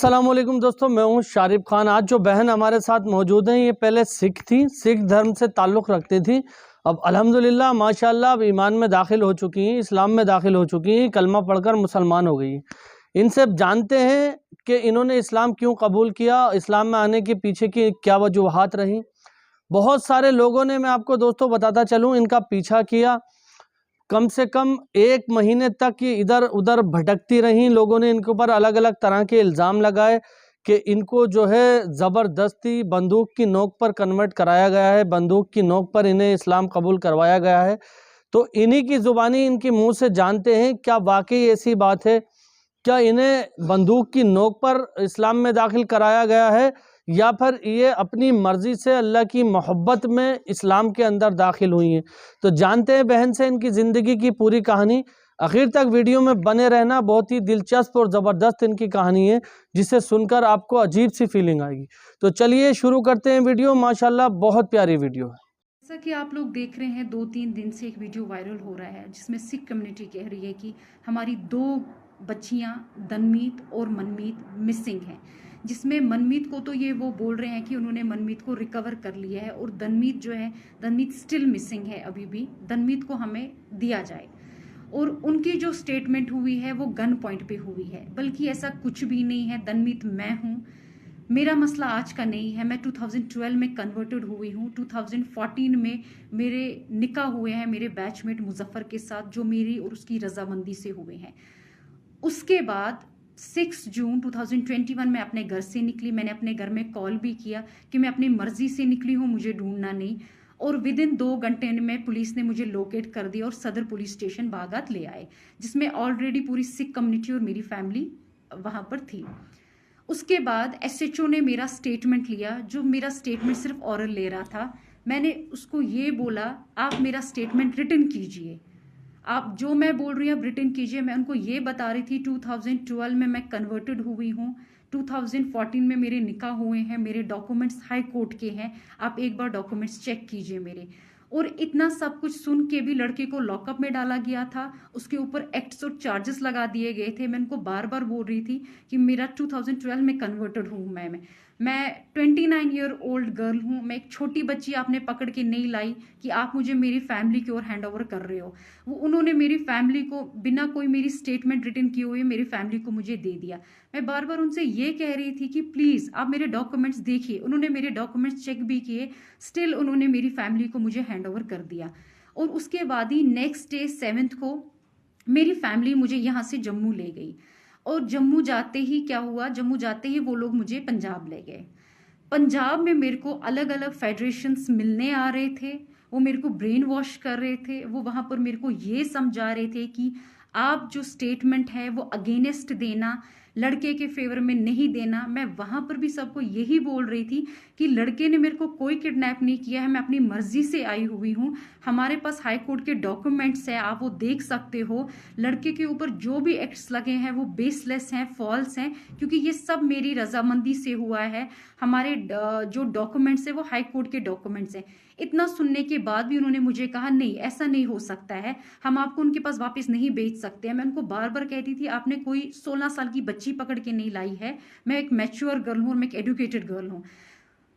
अस्सलाम वालेकुम दोस्तों, मैं हूं शारिब खान। आज जो बहन हमारे साथ मौजूद हैं ये पहले सिख थी, सिख धर्म से ताल्लुक़ रखती थी। अब अल्हम्दुलिल्लाह माशाल्लाह अब ईमान में दाखिल हो चुकी हैं, इस्लाम में दाखिल हो चुकी हैं, कलमा पढ़कर मुसलमान हो गई हैं। इनसे अब जानते हैं कि इन्होंने इस्लाम क्यों कबूल किया, इस्लाम में आने के पीछे की क्या वजूहात रहीं। बहुत सारे लोगों ने, मैं आपको दोस्तों बताता चलूँ, इनका पीछा किया। कम से कम 1 महीने तक ये इधर उधर भटकती रहीं। लोगों ने इनके ऊपर अलग अलग तरह के इल्ज़ाम लगाए कि इनको जो है ज़बरदस्ती बंदूक की नोक पर कन्वर्ट कराया गया है, बंदूक की नोक पर इन्हें इस्लाम कबूल करवाया गया है। तो इन्हीं की ज़ुबानी इनके मुंह से जानते हैं क्या वाकई ऐसी बात है, क्या इन्हें बंदूक की नोक पर इस्लाम में दाखिल कराया गया है या फिर ये अपनी मर्ज़ी से अल्लाह की मोहब्बत में इस्लाम के अंदर दाखिल हुई हैं। तो जानते हैं बहन से इनकी ज़िंदगी की पूरी कहानी। आखिर तक वीडियो में बने रहना, बहुत ही दिलचस्प और ज़बरदस्त इनकी कहानी है जिसे सुनकर आपको अजीब सी फीलिंग आएगी। तो चलिए शुरू करते हैं वीडियो। माशाल्लाह बहुत प्यारी वीडियो है। जैसा कि आप लोग देख रहे हैं, 2-3 दिन से एक वीडियो वायरल हो रहा है जिसमें सिख कम्युनिटी कह रही है कि हमारी 2 बच्चियां दनमीत और मनमीत मिसिंग हैं। जिसमें मनमीत को तो ये वो बोल रहे हैं कि उन्होंने मनमीत को रिकवर कर लिया है और दनमीत जो है, दनमीत स्टिल मिसिंग है अभी भी। दनमीत को हमें दिया जाए। और उनकी जो स्टेटमेंट हुई है वो गन पॉइंट पे हुई है, बल्कि ऐसा कुछ भी नहीं है। दनमीत मैं हूँ, मेरा मसला आज का नहीं है। मैं 2012 में कन्वर्टेड हुई हूँ। 2014 में मेरे निकाह हुए हैं मेरे बैचमेट मुजफ्फर के साथ, जो मेरी और उसकी रजामंदी से हुए हैं। उसके बाद 6 जून 2021 में अपने घर से निकली। मैंने अपने घर में कॉल भी किया कि मैं अपनी मर्जी से निकली हूँ, मुझे ढूंढना नहीं। और विद इन 2 घंटे में पुलिस ने मुझे लोकेट कर दिया और सदर पुलिस स्टेशन बागात ले आए, जिसमें ऑलरेडी पूरी सिख कम्युनिटी और मेरी फैमिली वहां पर थी। उसके बाद एसएचओ ने मेरा स्टेटमेंट लिया, जो मेरा स्टेटमेंट सिर्फ ऑरल ले रहा था। मैंने उसको ये बोला, आप मेरा स्टेटमेंट रिटन कीजिए, आप जो मैं बोल रही हूँ आप रिटन कीजिए। मैं उनको ये बता रही थी 2012 में मैं कन्वर्टेड हुई हूँ, 2014 में मेरे निकाह हुए हैं, मेरे डॉक्यूमेंट्स हाई कोर्ट के हैं, आप एक बार डॉक्यूमेंट्स चेक कीजिए मेरे। और इतना सब कुछ सुन के भी लड़के को लॉकअप में डाला गया था, उसके ऊपर एक्ट्स और चार्जेस लगा दिए गए थे। मैं उनको बार बार बोल रही थी कि मेरा 2012 में कन्वर्टेड हूँ मैं 29 ईयर ओल्ड गर्ल हूँ। मैं एक छोटी बच्ची आपने पकड़ के नहीं लाई कि आप मुझे मेरी फैमिली की ओर हैंड ओवर कर रहे हो। वो उन्होंने मेरी फैमिली को बिना कोई मेरी स्टेटमेंट रिटन किए हुए मेरी फैमिली को मुझे दे दिया। मैं बार बार उनसे ये कह रही थी कि प्लीज़ आप मेरे डॉक्यूमेंट्स देखिए। उन्होंने मेरे डॉक्यूमेंट्स चेक भी किए, स्टिल उन्होंने मेरी फैमिली को मुझे हैंड ओवर कर दिया। और उसके बाद ही नेक्स्ट डे 7th को मेरी फैमिली मुझे यहाँ से जम्मू ले गई। और जम्मू जाते ही क्या हुआ, जम्मू जाते ही वो लोग मुझे पंजाब ले गए। पंजाब में मेरे को अलग अलग फेडरेशंस मिलने आ रहे थे, वो मेरे को ब्रेन वॉश कर रहे थे। वो वहां पर मेरे को ये समझा रहे थे कि आप जो स्टेटमेंट है वो अगेंस्ट देना, लड़के के फेवर में नहीं देना। मैं वहां पर भी सबको यही बोल रही थी कि लड़के ने मेरे को कोई किडनैप नहीं किया है, मैं अपनी मर्जी से आई हुई हूँ। हमारे पास हाई कोर्ट के डॉक्यूमेंट्स है, आप वो देख सकते हो। लड़के के ऊपर जो भी एक्ट्स लगे हैं वो बेसलेस हैं, फॉल्स हैं, क्योंकि ये सब मेरी रजामंदी से हुआ है। हमारे जो डॉक्यूमेंट्स है वो हाई कोर्ट के डॉक्यूमेंट्स हैं। इतना सुनने के बाद भी उन्होंने मुझे कहा नहीं, ऐसा नहीं हो सकता है, हम आपको उनके पास वापस नहीं भेज सकते हैं। मैं उनको बार बार कहती थी आपने कोई 16 साल की बच्ची पकड़ के नहीं लाई है, मैं एक मैच्योर गर्ल हूँ और मैं एक एडुकेटेड गर्ल हूँ।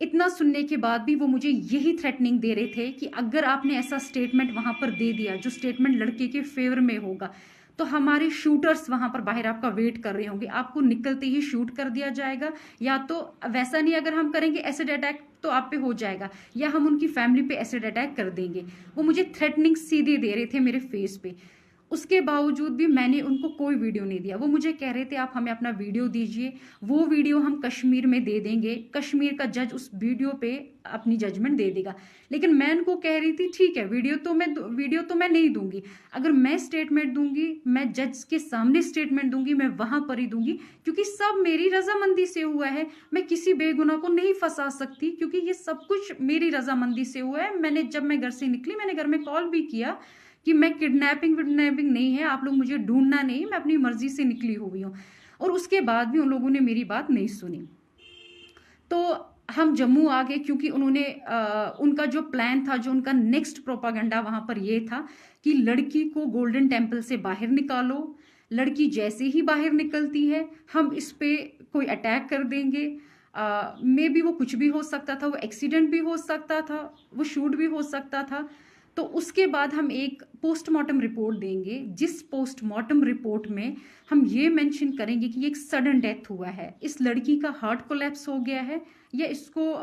इतना सुनने के बाद भी वो मुझे यही थ्रेटनिंग दे रहे थे कि अगर आपने ऐसा स्टेटमेंट वहां पर दे दिया जो स्टेटमेंट लड़के के फेवर में होगा, तो हमारे शूटर्स वहां पर बाहर आपका वेट कर रहे होंगे, आपको निकलते ही शूट कर दिया जाएगा, या तो वैसा नहीं अगर हम करेंगे एसिड अटैक तो आप पे हो जाएगा, या हम उनकी फैमिली पे एसिड अटैक कर देंगे। वो मुझे थ्रेटनिंग सीधे दे रहे थे मेरे फेस पे। उसके बावजूद भी मैंने उनको कोई वीडियो नहीं दिया। वो मुझे कह रहे थे आप हमें अपना वीडियो दीजिए, वो वीडियो हम कश्मीर में दे देंगे, कश्मीर का जज उस वीडियो पे अपनी जजमेंट दे देगा। लेकिन मैं उनको कह रही थी ठीक है, वीडियो तो मैं नहीं दूंगी। अगर मैं स्टेटमेंट दूंगी, मैं जज के सामने स्टेटमेंट दूंगी, मैं वहां पर ही दूंगी, क्योंकि सब मेरी रजामंदी से हुआ है। मैं किसी बेगुनाह को नहीं फंसा सकती, क्योंकि ये सब कुछ मेरी रजामंदी से हुआ है। जब मैं घर से निकली, मैंने घर में कॉल भी किया कि मैं किडनैपिंग विडनैपिंग नहीं है, आप लोग मुझे ढूंढना नहीं, मैं अपनी मर्जी से निकली हुई हूँ। और उसके बाद भी उन लोगों ने मेरी बात नहीं सुनी। तो हम जम्मू आ गए क्योंकि उन्होंने उनका जो प्लान था, जो उनका नेक्स्ट प्रोपागेंडा वहां पर ये था कि लड़की को गोल्डन टेम्पल से बाहर निकालो, लड़की जैसे ही बाहर निकलती है हम इस पे कोई अटैक कर देंगे। मे बी वो कुछ भी हो सकता था, वो एक्सीडेंट भी हो सकता था, वो शूट भी हो सकता था। तो उसके बाद हम एक पोस्टमार्टम रिपोर्ट देंगे, जिस पोस्टमार्टम रिपोर्ट में हम ये मेंशन करेंगे कि ये एक सडन डेथ हुआ है, इस लड़की का हार्ट कोलैप्स हो गया है या इसको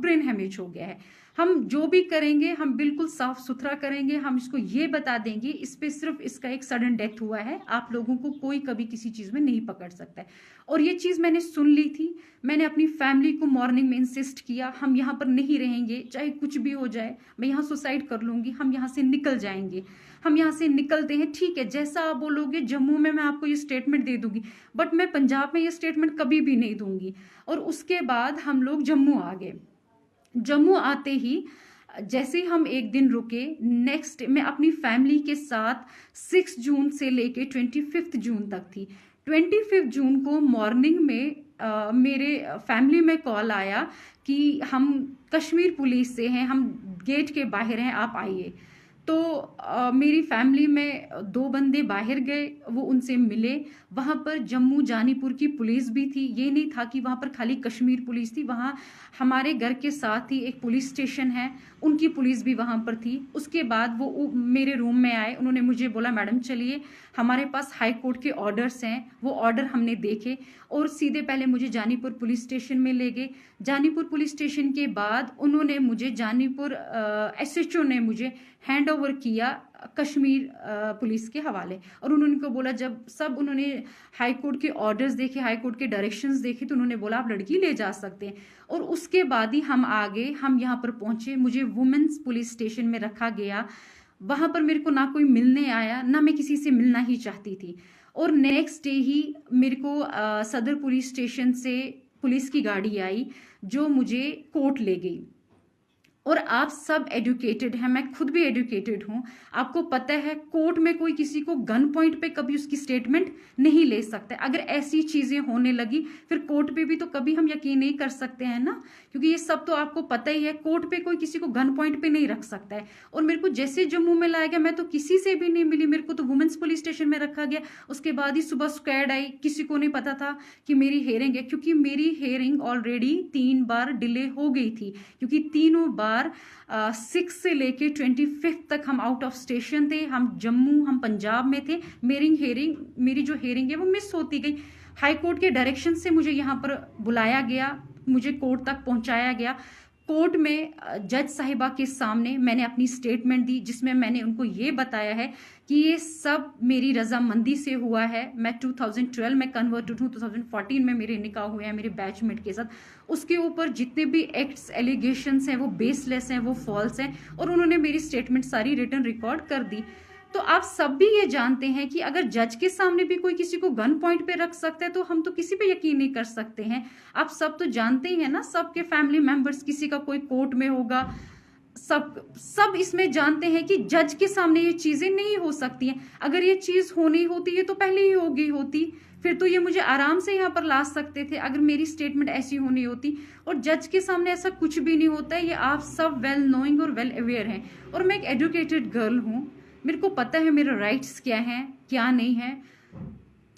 ब्रेन हेमेज हो गया है। हम जो भी करेंगे हम बिल्कुल साफ सुथरा करेंगे, हम इसको ये बता देंगे इस पे सिर्फ इसका एक सडन डेथ हुआ है, आप लोगों को कोई कभी किसी चीज में नहीं पकड़ सकता है। और ये चीज मैंने सुन ली थी, मैंने अपनी फैमिली को मॉर्निंग में इंसिस्ट किया, हम यहाँ पर नहीं रहेंगे, चाहे कुछ भी हो जाए, मैं यहाँ सुसाइड कर लूंगी, हम यहाँ से निकल जाएंगे। हम यहाँ से निकलते हैं, ठीक है, जैसा आप बोलोगे जम्मू में मैं आपको ये स्टेटमेंट दे दूंगी, बट मैं पंजाब में ये स्टेटमेंट कभी भी नहीं दूंगी। और उसके बाद हम लोग जम्मू आ गए। जम्मू आते ही जैसे हम एक दिन रुके, नेक्स्ट मैं अपनी फैमिली के साथ 6 जून से लेके 25 जून तक थी। 25 जून को मॉर्निंग में मेरे फैमिली में कॉल आया कि हम कश्मीर पुलिस से हैं, हम गेट के बाहर हैं, आप आइए। तो मेरी फैमिली में 2 बंदे बाहर गए, वो उनसे मिले। वहाँ पर जम्मू जानीपुर की पुलिस भी थी, ये नहीं था कि वहाँ पर खाली कश्मीर पुलिस थी, वहाँ हमारे घर के साथ ही एक पुलिस स्टेशन है, उनकी पुलिस भी वहाँ पर थी। उसके बाद वो मेरे रूम में आए, उन्होंने मुझे बोला मैडम चलिए, हमारे पास हाई कोर्ट के ऑर्डर्स हैं। वो ऑर्डर हमने देखे और सीधे पहले मुझे जानीपुर पुलिस स्टेशन में ले गए। जानीपुर पुलिस स्टेशन के बाद उन्होंने मुझे जानीपुर SHO ने मुझे हैंड ओवर किया कश्मीर पुलिस के हवाले। और उन्होंने को बोला, जब सब उन्होंने हाई कोर्ट के ऑर्डर्स देखे, हाई कोर्ट के डायरेक्शंस देखे, तो उन्होंने बोला आप लड़की ले जा सकते हैं। और उसके बाद ही हम आगे हम यहाँ पर पहुंचे, मुझे वुमेन्स पुलिस स्टेशन में रखा गया। वहां पर मेरे को ना कोई मिलने आया, ना मैं किसी से मिलना ही चाहती थी। और नेक्स्ट डे ही मेरे को सदर पुलिस स्टेशन से पुलिस की गाड़ी आई जो मुझे कोर्ट ले गई। और आप सब एजुकेटेड हैं, मैं खुद भी एजुकेटेड हूं, आपको पता है कोर्ट में कोई किसी को गन पॉइंट पे कभी उसकी स्टेटमेंट नहीं ले सकता। अगर ऐसी चीजें होने लगी फिर कोर्ट पे भी तो कभी हम यकीन नहीं कर सकते हैं ना, क्योंकि ये सब तो आपको पता ही है, कोर्ट पे कोई किसी को गन पॉइंट पे नहीं रख सकता है। और मेरे को जैसे जम्मू में लाया गया, मैं तो किसी से भी नहीं मिली, मेरे को तो वुमेन्स पुलिस स्टेशन में रखा गया। उसके बाद ही सुबह स्क्वाड आई, किसी को नहीं पता था कि मेरी हेयरिंग है, क्योंकि मेरी हेयरिंग ऑलरेडी 3 बार डिले हो गई थी, क्योंकि तीनों बार 6 से लेके 25 तक हम आउट ऑफ स्टेशन थे, हम जम्मू, हम पंजाब में थे। मेरी जो हेयरिंग है वो मिस होती गई। हाई कोर्ट के डायरेक्शन से मुझे यहाँ पर बुलाया गया, मुझे कोर्ट तक पहुंचाया गया। कोर्ट में जज साहिबा के सामने मैंने अपनी स्टेटमेंट दी, जिसमें मैंने उनको ये बताया है कि ये सब मेरी रजामंदी से हुआ है। मैं 2012 में कन्वर्टेड हूँ, 2014 में मेरे निकाह हुए हैं मेरे बैचमेट के साथ। उसके ऊपर जितने भी एक्ट्स एलिगेशंस हैं वो बेसलेस हैं, वो फॉल्स हैं, और उन्होंने मेरी स्टेटमेंट सारी रिटर्न रिकॉर्ड कर दी। तो आप सब भी ये जानते हैं कि अगर जज के सामने भी कोई किसी को गन पॉइंट पे रख सकता है तो हम तो किसी पे यकीन नहीं कर सकते हैं। आप सब तो जानते ही हैं ना, सबके फैमिली मेंबर्स, किसी का कोई कोर्ट में होगा, सब इसमें जानते हैं कि जज के सामने ये चीजें नहीं हो सकती हैं। अगर ये चीज होनी होती है तो पहले ही हो गई होती, फिर तो ये मुझे आराम से यहाँ पर ला सकते थे अगर मेरी स्टेटमेंट ऐसी होनी होती। और जज के सामने ऐसा कुछ भी नहीं होता है, ये आप सब वेल नोइंग और वेल अवेयर हैं। और मैं एक एजुकेटेड गर्ल हूँ, मेरे को पता है मेरे राइट्स क्या हैं क्या नहीं है।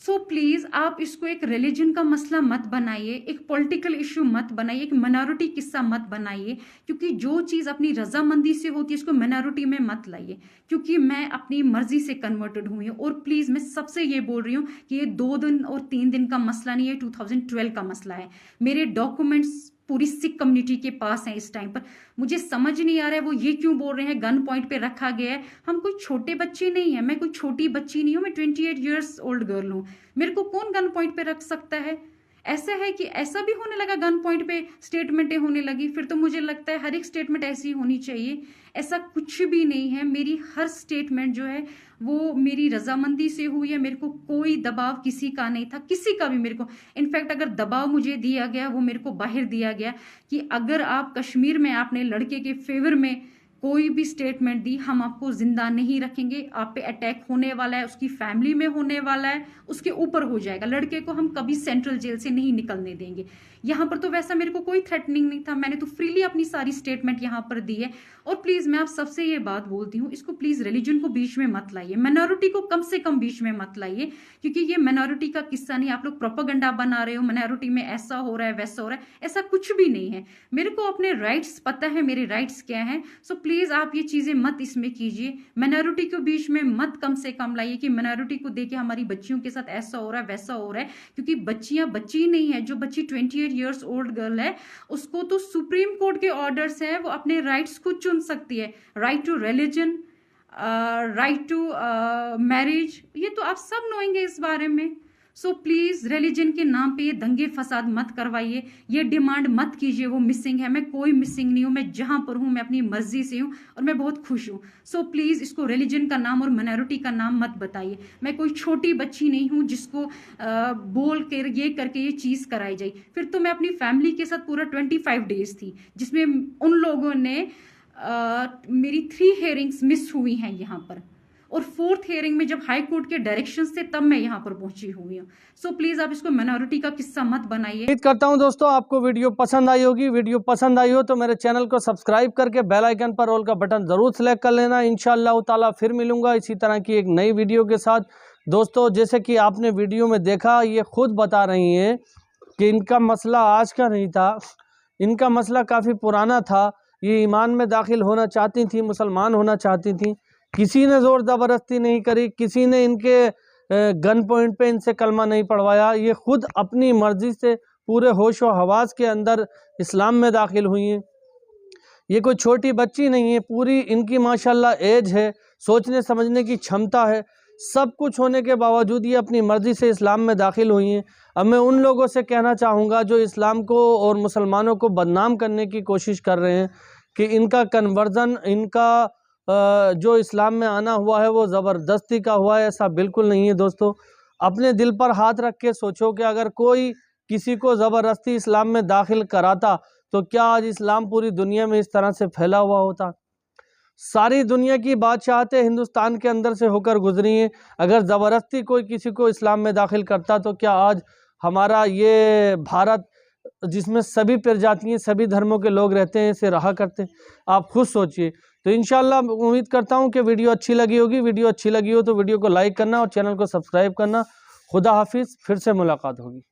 सो प्लीज आप इसको एक रिलीजन का मसला मत बनाइए, एक पॉलिटिकल इशू मत बनाइए, एक माइनॉरिटी किस्सा मत बनाइए, क्योंकि जो चीज अपनी रजामंदी से होती है उसको माइनॉरिटी में मत लाइए। क्योंकि मैं अपनी मर्जी से कन्वर्टेड हुई हूँ। और प्लीज मैं सबसे ये बोल रही हूँ कि ये 2 दिन और 3 दिन का मसला नहीं है, 2012 का मसला है। मेरे डॉक्यूमेंट्स पूरी सिख कम्युनिटी के पास है इस टाइम पर। मुझे समझ नहीं आ रहा है वो ये क्यों बोल रहे हैं गन पॉइंट पे रखा गया है। हम कोई छोटे बच्चे नहीं है, मैं कोई छोटी बच्ची नहीं हूँ, मैं 28 ईयर्स ओल्ड गर्ल हूँ। मेरे को कौन गन पॉइंट पे रख सकता है? ऐसा है कि ऐसा भी होने लगा, गन पॉइंट पे स्टेटमेंटें होने लगी, फिर तो मुझे लगता है हर एक स्टेटमेंट ऐसी होनी चाहिए। ऐसा कुछ भी नहीं है, मेरी हर स्टेटमेंट जो है वो मेरी रजामंदी से हुई है। मेरे को कोई दबाव किसी का नहीं था, किसी का भी मेरे को। इनफैक्ट अगर दबाव मुझे दिया गया वो मेरे को बाहर दिया गया कि अगर आप कश्मीर में आपने लड़के के फेवर में कोई भी स्टेटमेंट दी, हम आपको जिंदा नहीं रखेंगे। आप पे अटैक होने वाला है, उसकी फैमिली में होने वाला है, उसके ऊपर हो जाएगा। लड़के को हम कभी सेंट्रल जेल से नहीं निकलने देंगे। यहाँ पर तो वैसा मेरे को कोई थ्रेटनिंग नहीं था, मैंने तो फ्रीली अपनी सारी स्टेटमेंट यहाँ पर दी है। और प्लीज मैं आप सबसे ये बात बोलती हूँ, इसको प्लीज रिलीजन को बीच में मत लाइए, माइनॉरिटी को कम से कम बीच में मत लाइए, क्योंकि ये माइनॉरिटी का किस्सा नहीं। आप लोग प्रोपेगेंडा बना रहे हो, माइनॉरिटी में ऐसा हो रहा है वैसा हो रहा है, ऐसा कुछ भी नहीं है। मेरे को अपने राइट्स पता है, मेरे राइट्स क्या है। सो प्लीज आप ये चीजें मत इसमें कीजिए, माइनॉरिटी को बीच में मत कम से कम लाइए कि माइनॉरिटी को देके हमारी बच्चियों के साथ ऐसा हो रहा है वैसा हो रहा है। क्योंकि बच्चियां बच्ची नहीं है, जो बच्ची 28 ईयर्स ओल्ड गर्ल है, उसको तो सुप्रीम कोर्ट के ऑर्डर्स है, वो अपने राइट्स खुद चुन सकती है। Right to religion, right to marriage, ये तो आप सब नोएंगे इस बारे में। सो प्लीज रिलीजन के नाम पे ये दंगे फसाद मत करवाइए, ये डिमांड मत कीजिए वो मिसिंग है। मैं कोई मिसिंग नहीं हूं, मैं जहां पर हूं मैं अपनी मर्जी से हूं और मैं बहुत खुश हूं। सो प्लीज इसको रिलीजन का नाम और माइनॉरिटी का नाम मत बताइए। मैं कोई छोटी बच्ची नहीं हूं जिसको बोल कर ये करके ये चीज कराई जाए। फिर तो मैं अपनी फैमिली के साथ पूरा 25 डेज थी, जिसमें उन लोगों ने मेरी 3 हियरिंग्स मिस हुई हैं यहाँ पर, और 4th हियरिंग में जब हाई कोर्ट के डायरेक्शंस थे तब मैं यहाँ पर पहुंची हुई हूँ। सो प्लीज आप इसको माइनॉरिटी का किस्सा मत बनाइए। उम्मीद करता हूं दोस्तों आपको वीडियो पसंद आई होगी। वीडियो पसंद आई हो तो मेरे चैनल को सब्सक्राइब करके बेल आइकन पर ऑल का बटन जरूर सेलेक्ट कर लेना। इंशाअल्लाह ताला फिर मिलूंगा इसी तरह की एक नई वीडियो के साथ। दोस्तों जैसे कि आपने वीडियो में देखा, ये खुद बता रही हैं कि इनका मसला आज का नहीं था, इनका मसला काफ़ी पुराना था। ये ईमान में दाखिल होना चाहती थी, मुसलमान होना चाहती थी। किसी ने ज़ोर ज़बरदस्ती नहीं करी, किसी ने इनके गन पॉइंट पे इनसे कलमा नहीं पढ़वाया। ये खुद अपनी मर्ज़ी से पूरे होश व हवास के अंदर इस्लाम में दाखिल हुई हैं। ये कोई छोटी बच्ची नहीं है, पूरी इनकी माशाल्लाह एज है, सोचने समझने की क्षमता है। सब कुछ होने के बावजूद ये अपनी मर्ज़ी से इस्लाम में दाखिल हुई हैं। अब मैं उन लोगों से कहना चाहूँगा जो इस्लाम को और मुसलमानों को बदनाम करने की कोशिश कर रहे हैं कि इनका कन्वर्ज़न, इनका जो इस्लाम में आना हुआ है वो ज़बरदस्ती का हुआ है, ऐसा बिल्कुल नहीं है। दोस्तों अपने दिल पर हाथ रख के सोचो कि अगर कोई किसी को ज़बरदस्ती इस्लाम में दाखिल कराता तो क्या आज इस्लाम पूरी दुनिया में इस तरह से फैला हुआ होता। सारी दुनिया की बादशाहतें हिंदुस्तान के अंदर से होकर गुजरी हैं। अगर ज़बरदस्ती कोई किसी को इस्लाम में दाखिल करता तो क्या आज हमारा ये भारत, जिसमें सभी प्रजातियाँ सभी धर्मों के लोग रहते हैं, इसे रहा करते। आप खुद सोचिए। तो इंशाल्लाह उम्मीद करता हूँ कि वीडियो अच्छी लगी होगी। वीडियो अच्छी लगी हो तो वीडियो को लाइक करना और चैनल को सब्सक्राइब करना। खुदा हाफिज़, फिर से मुलाकात होगी।